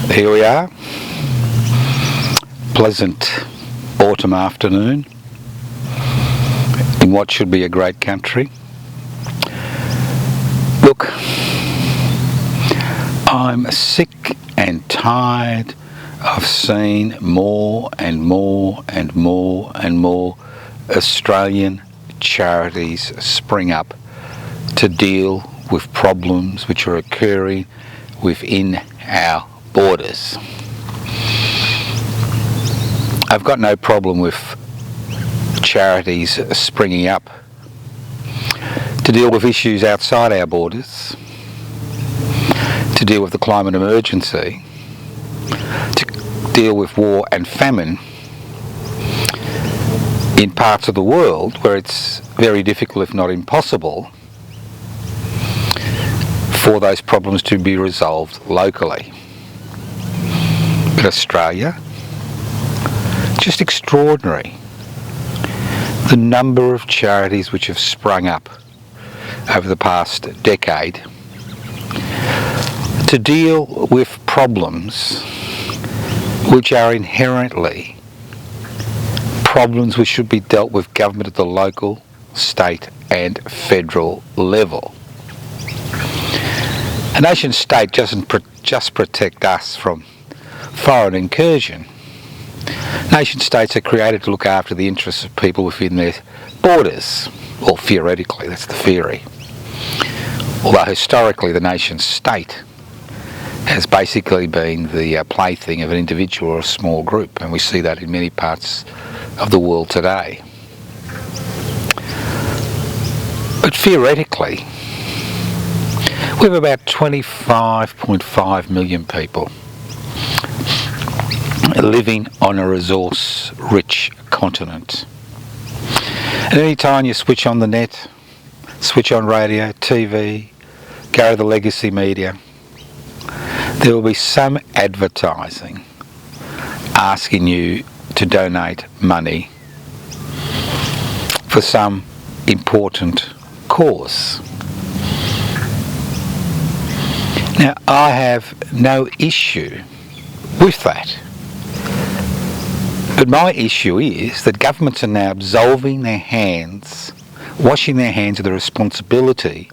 Here we are, pleasant autumn afternoon in what should be a great country. Look, I'm sick and tired of seeing more and more Australian charities spring up to deal with problems which are occurring within our borders. I've got no problem with charities springing up to deal with issues outside our borders, to deal with the climate emergency, to deal with war and famine in parts of the world where it's very difficult, if not impossible, for those problems to be resolved locally. But Australia, just extraordinary. The number of charities which have sprung up over the past decade to deal with problems which are inherently problems which should be dealt with government at the local, state and federal level. A nation state doesn't just protect us from foreign incursion. Nation states are created to look after the interests of people within their borders, or theoretically, that's the theory. Although historically the nation state has basically been the plaything of an individual or a small group, and we see that in many parts of the world today. But theoretically, we have about 25.5 million people living on a resource-rich continent. And any time you switch on the net, switch on radio, TV, go to the legacy media, there will be some advertising asking you to donate money for some important cause. Now, I have no issue with that. But my issue is that governments are now absolving their hands, washing their hands of the responsibility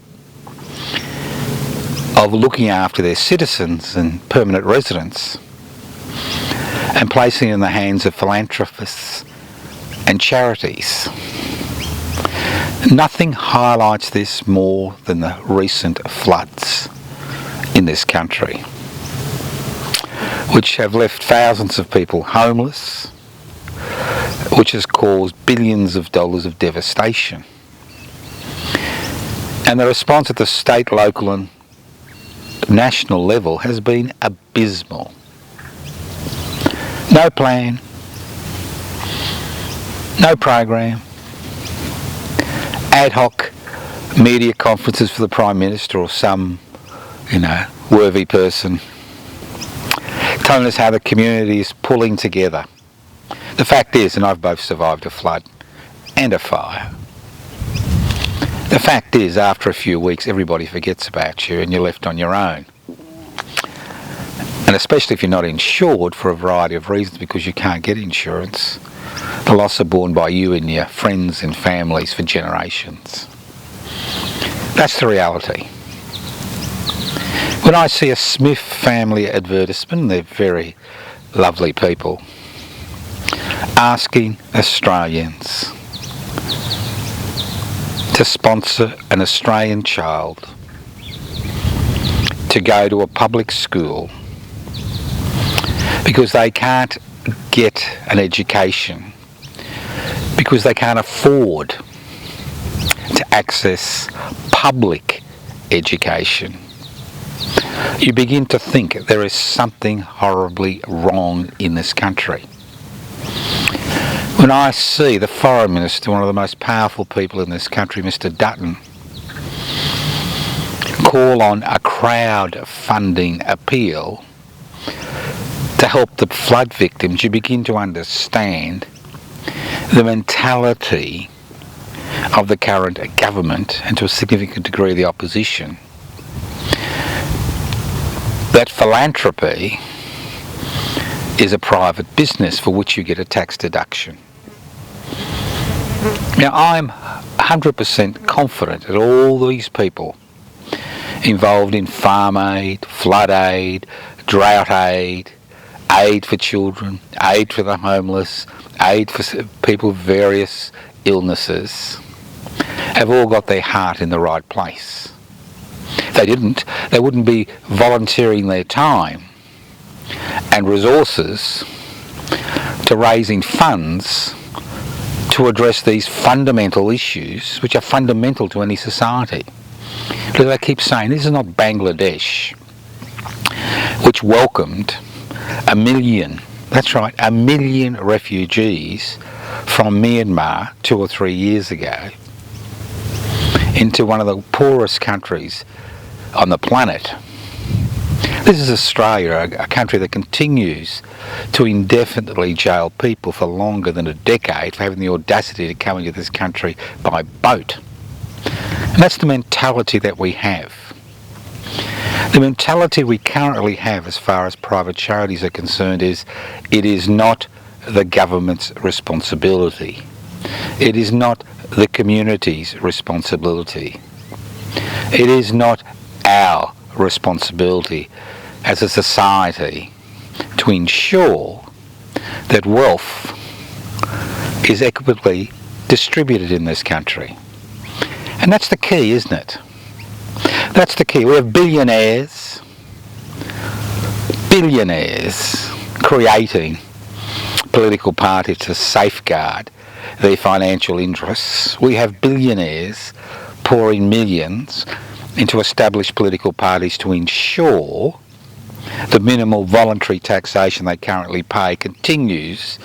of looking after their citizens and permanent residents and placing it in the hands of philanthropists and charities. Nothing highlights this more than the recent floods in this country, which have left thousands of people homeless, which has caused billions of dollars of devastation. And the response at the state, local and national level has been abysmal. No plan, no program, ad hoc media conferences for the Prime Minister or some, worthy person telling us how the community is pulling together. The fact is, and I've both survived a flood and a fire, the fact is after a few weeks everybody forgets about you and you're left on your own. And especially if you're not insured for a variety of reasons because you can't get insurance, the loss are borne by you and your friends and families for generations. That's the reality. When I see a Smith family advertisement, they're very lovely people, asking Australians to sponsor an Australian child to go to a public school because they can't get an education, because they can't afford to access public education, you begin to think there is something horribly wrong in this country. When I see the Foreign Minister, one of the most powerful people in this country, Mr. Dutton, call on a crowd-funding appeal to help the flood victims, you begin to understand the mentality of the current government and to a significant degree the opposition, that philanthropy is a private business for which you get a tax deduction. Now, I'm 100% confident that all these people involved in farm aid, flood aid, drought aid, aid for children, aid for the homeless, aid for people with various illnesses, have all got their heart in the right place. If they didn't, they wouldn't be volunteering their time and resources to raising funds to address these fundamental issues which are fundamental to any society. Because I keep saying this is not Bangladesh, which welcomed 1 million, that's right, 1 million refugees from Myanmar 2 or 3 years ago into one of the poorest countries on the planet. This is Australia, a country that continues to indefinitely jail people for longer than a decade for having the audacity to come into this country by boat. And that's the mentality that we have. The mentality we currently have as far as private charities are concerned is it is not the government's responsibility. It is not the community's responsibility. It is not our responsibility as a society to ensure that wealth is equitably distributed in this country. And that's the key, isn't it? That's the key. We have billionaires creating political parties to safeguard their financial interests. We have billionaires pouring millions into established political parties to ensure the minimal voluntary taxation they currently pay continues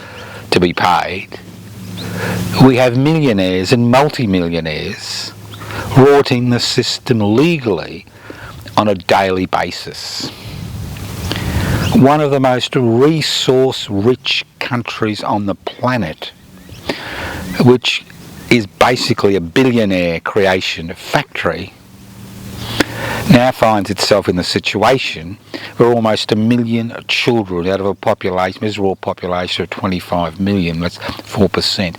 to be paid. We have millionaires and multi-millionaires rorting the system legally on a daily basis. One of the most resource-rich countries on the planet, which is basically a billionaire creation factory, now finds itself in the situation where almost 1 million children out of a population, miserable population of 25 million, that's 4%,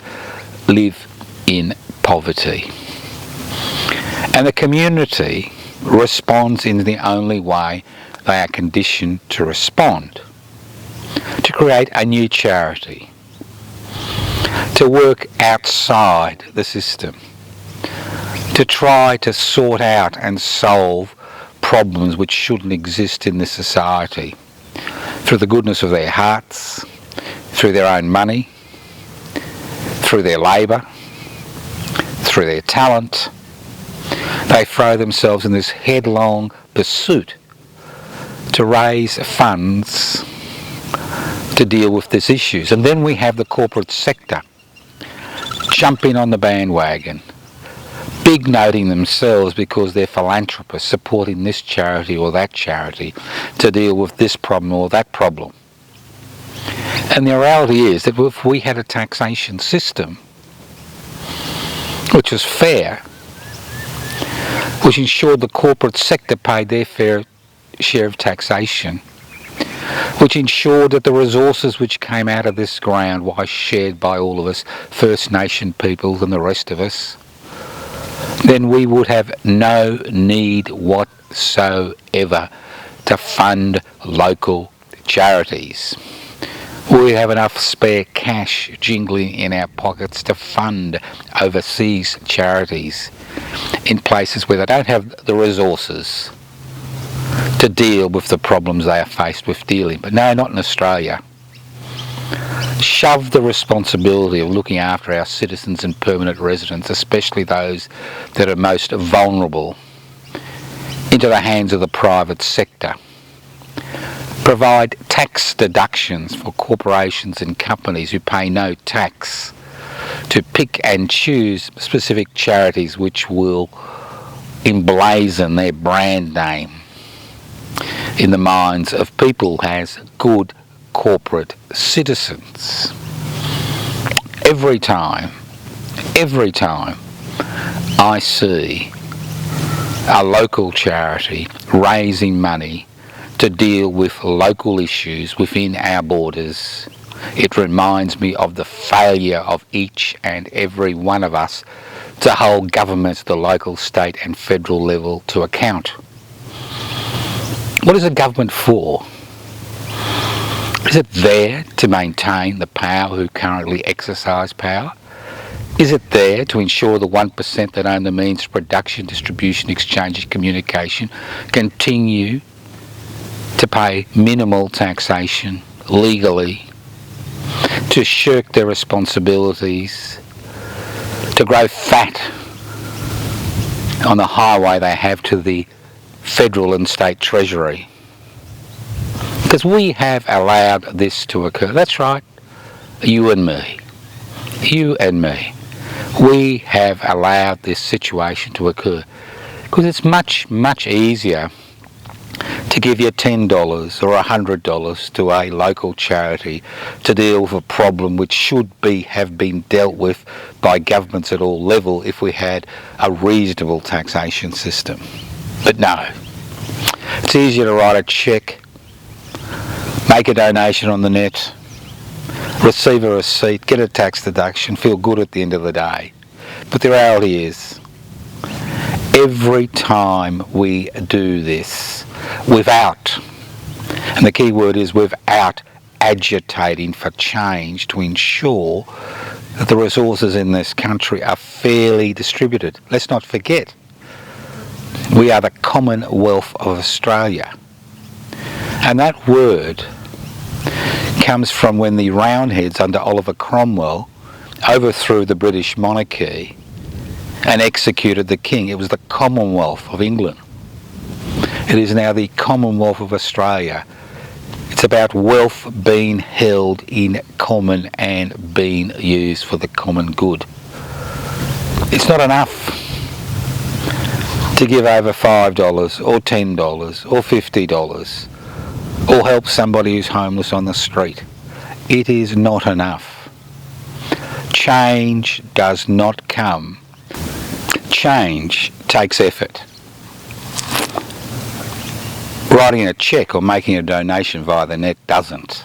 live in poverty. And the community responds in the only way they are conditioned to respond: to create a new charity, to work outside the system, to try to sort out and solve problems which shouldn't exist in this society through the goodness of their hearts, through their own money, through their labour, through their talent. They throw themselves in this headlong pursuit to raise funds to deal with these issues. And then we have the corporate sector jumping on the bandwagon, big noting themselves because they're philanthropists supporting this charity or that charity to deal with this problem or that problem. And the reality is that if we had a taxation system which was fair, which ensured the corporate sector paid their fair share of taxation, which ensured that the resources which came out of this ground were shared by all of us, First Nation peoples and the rest of us, then we would have no need whatsoever to fund local charities. We have enough spare cash jingling in our pockets to fund overseas charities in places where they don't have the resources to deal with the problems they are faced with dealing. But no, not in Australia. Shove the responsibility of looking after our citizens and permanent residents, especially those that are most vulnerable, into the hands of the private sector. Provide tax deductions for corporations and companies who pay no tax to pick and choose specific charities which will emblazon their brand name in the minds of people as good corporate citizens. Every time I see a local charity raising money to deal with local issues within our borders. It reminds me of the failure of each and every one of us to hold governments at the local, state and federal level to account. What is a government for? Is it there to maintain the power who currently exercise power? Is it there to ensure the 1% that own the means of production, distribution, exchange and communication continue to pay minimal taxation legally, to shirk their responsibilities, to grow fat on the highway they have to the federal and state treasury? Because we have allowed this to occur. That's right, you and me. You and me. We have allowed this situation to occur because it's much, much easier to give you $10 or $100 to a local charity to deal with a problem which should have been dealt with by governments at all levels if we had a reasonable taxation system. But no, it's easier to write a cheque, make a donation on the net, receive a receipt, get a tax deduction, feel good at the end of the day. But the reality is, every time we do this without, and the key word is without, agitating for change to ensure that the resources in this country are fairly distributed. Let's not forget, we are the Commonwealth of Australia. And that word comes from when the Roundheads under Oliver Cromwell overthrew the British monarchy and executed the king. It was the Commonwealth of England. It is now the Commonwealth of Australia. It's about wealth being held in common and being used for the common good. It's not enough to give over $5 or $10 or $50 or help somebody who's homeless on the street. It is not enough. Change does not come. Change takes effort. Writing a cheque or making a donation via the net doesn't.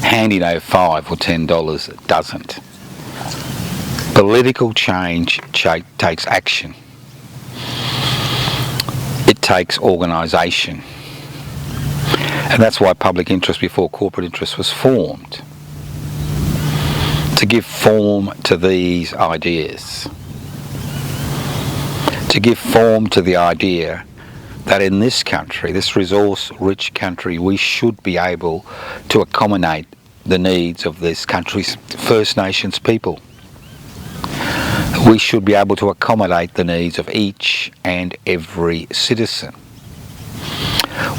Handing over $5 or $10 doesn't. Political change takes action. It takes organisation. And that's why public interest before corporate interest was formed. To give form to these ideas. To give form to the idea that in this country, this resource-rich country, we should be able to accommodate the needs of this country's First Nations people. We should be able to accommodate the needs of each and every citizen.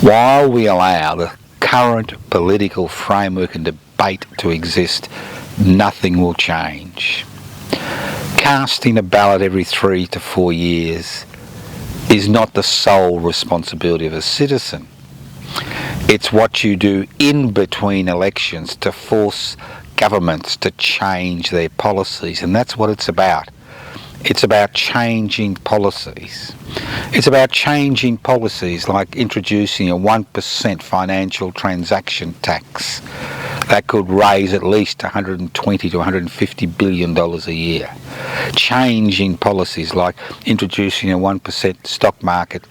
While we allow the current political framework and debate to exist, nothing will change. Casting a ballot every 3 to 4 years is not the sole responsibility of a citizen. It's what you do in between elections to force governments to change their policies, and that's what it's about. It's about changing policies. It's about changing policies like introducing a 1% financial transaction tax that could raise at least $120 to $150 billion a year. Changing policies like introducing a 1% stock market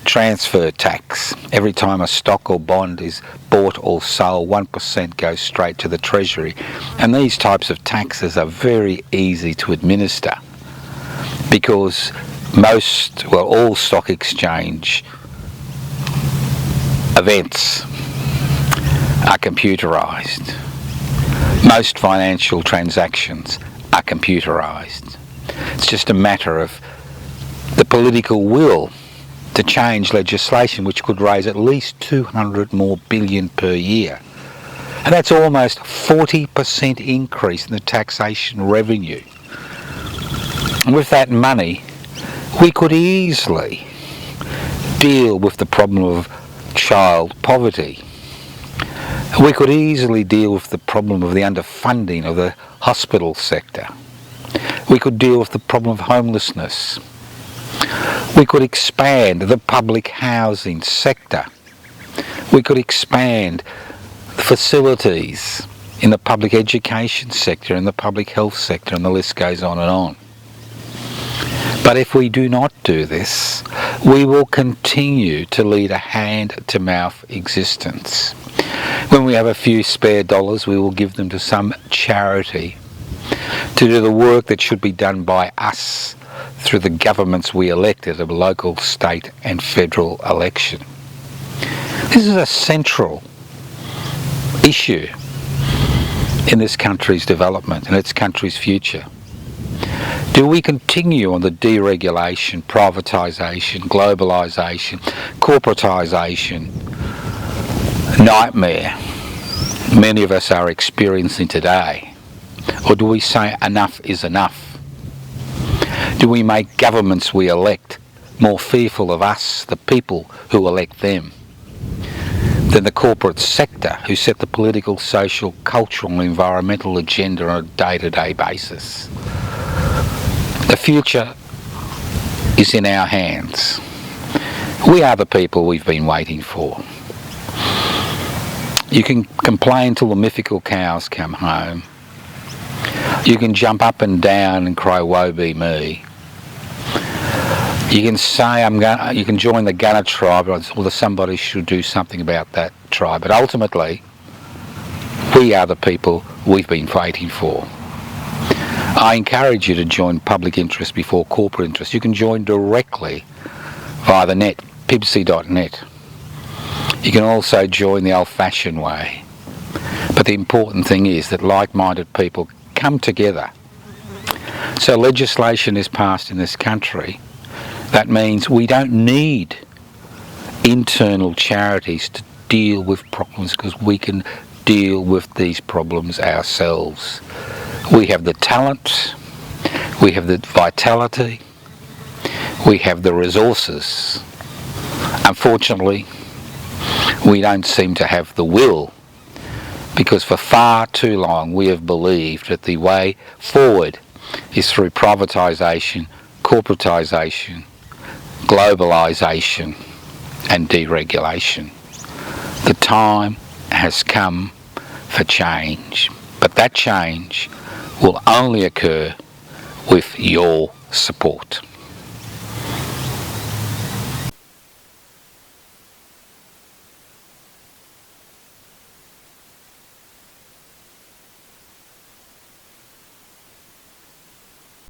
transfer tax. Every time a stock or bond is bought or sold, 1% goes straight to the Treasury. And these types of taxes are very easy to administer because all stock exchange events are computerised. Most financial transactions are computerised. It's just a matter of the political will to change legislation which could raise at least $200 billion per year. And that's almost 40% increase in the taxation revenue. And with that money, we could easily deal with the problem of child poverty. We could easily deal with the problem of the underfunding of the hospital sector. We could deal with the problem of homelessness. We could expand the public housing sector We could expand facilities in the public education sector, in the public health sector, and the list goes on and on. But if we do not do this, we will continue to lead a hand-to-mouth existence. When we have a few spare dollars, we will give them to some charity to do the work that should be done by us through the governments we elect at a local, state and federal election. This is a central issue in this country's development and its country's future. Do we continue on the deregulation, privatisation, globalisation, corporatisation nightmare many of us are experiencing today? Or do we say enough is enough? Do we make governments we elect more fearful of us, the people who elect them, than the corporate sector who set the political, social, cultural and environmental agenda on a day-to-day basis? The future is in our hands. We are the people we've been waiting for. You can complain till the mythical cows come home. You can jump up and down and cry, woe be me. You can say, you can join the Gunner tribe, or somebody should do something about that tribe. But ultimately, we are the people we've been waiting for. I encourage you to join public interest before corporate interest. You can join directly via the net, pibci.net. You can also join the old-fashioned way. But the important thing is that like-minded people come together. So legislation is passed in this country. That means we don't need internal charities to deal with problems, because we can deal with these problems ourselves. We have the talent, we have the vitality, we have the resources. Unfortunately, we don't seem to have the will, because for far too long we have believed that the way forward is through privatisation, corporatisation, globalisation and deregulation. The time has come for change, but that change will only occur with your support.